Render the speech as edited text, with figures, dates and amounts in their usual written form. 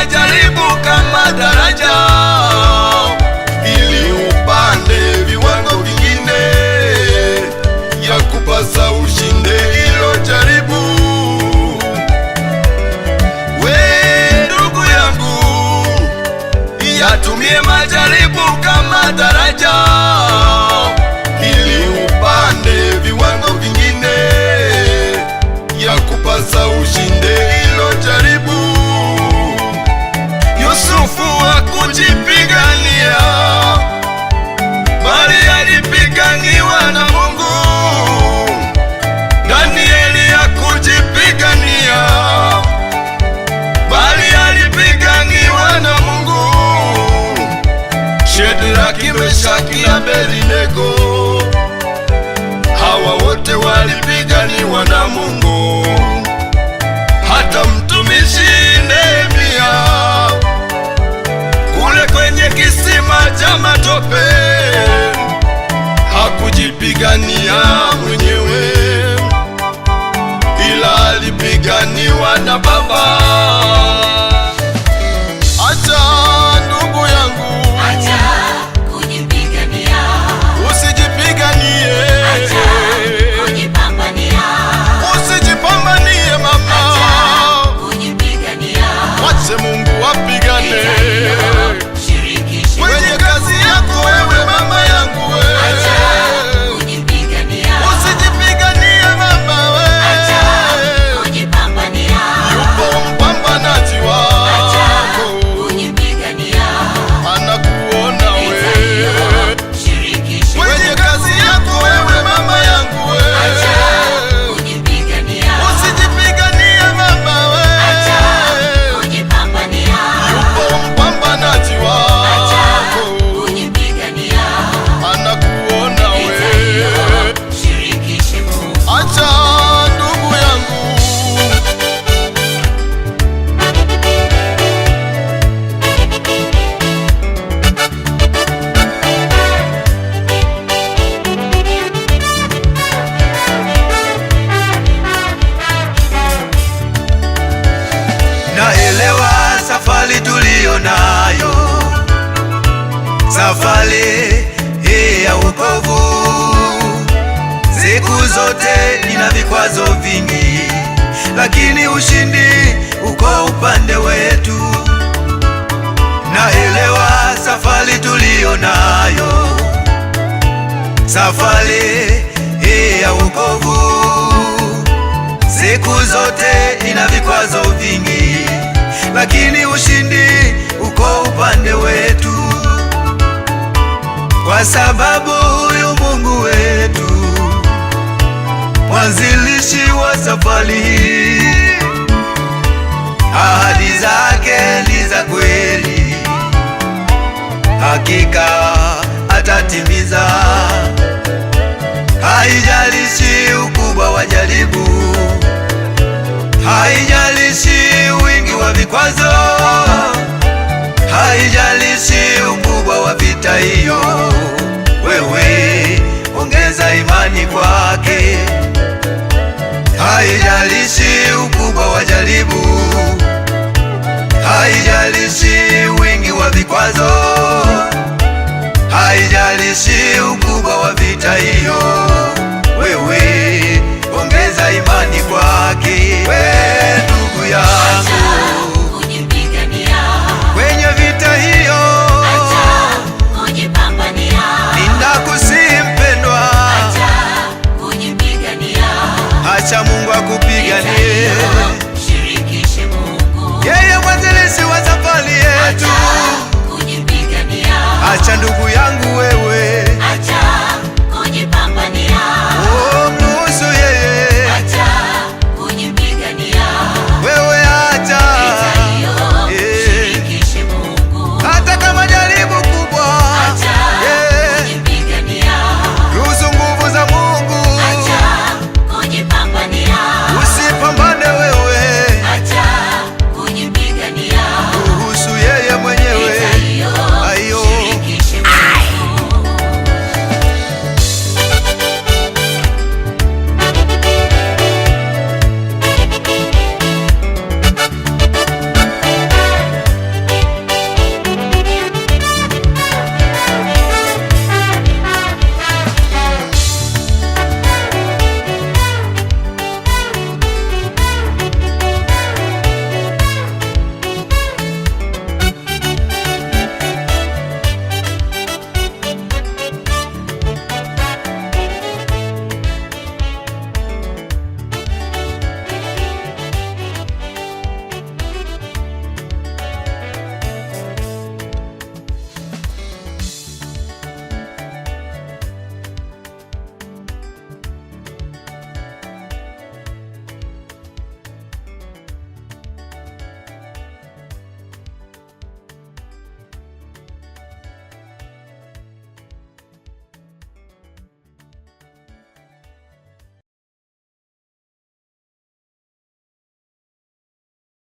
majaribu kama daraja, ili upande viwango vingine ya kupasa ushinde hilo jaribu. We ndugu yangu, yatumie majaribu kama daraja, ili upande viwango vingine ya kupasa ushinde hilo jaribu. Yusufu hakujipigania, bali alipiganiwa na Mungu. Danieli hakujipigania, bali alipiganiwa na Mungu. Shadraka, Meshaki na Abednego, hawa wote walipiganiwa na Mungu. Hata mtumishi Nehemia kule kwenye kisima cha matope hakujipigania mwenyewe, ila alipiganiwa na Baba. Acha ndugu yangu, acha kujipigania, usijipiganie, acha kujipambania, usijipambanie mama, acha kujipigania, wache Mungu apigane kwenye kazi yako wewe mama yangu we. acha kujipigania, Usijipiganie mama we, acha kujipambania, yupo mpambanaji acha wako kujipigania, anakuona we shirikisha kwenye kazi yako wewe mama yangu we. acha kujipigania, Usijipiganie mama we, acha kujipambania, yupo mpambanaji wako kujipigania, anakuona we. shirikisha Mungu. Acha ndugu yangu, naelewa safari tuliyo nayo, safari hii ya wokovu. Siku zote nina vikwazo vingi, lakini ushindi uko upande wetu. Naelewa safari tuliyo nayo, safari hii ya wokovu. Siku zote ina vikwazo vingi, lakini ushindi uko upande wetu, kwa sababu huyu Mungu wetu, mwanzilishi wa safari hii, ahadi zake ni za kweli, hakika atatimiza. Haijalishi ukubwa wa jaribu, haijalishi wingi wa vikwazo,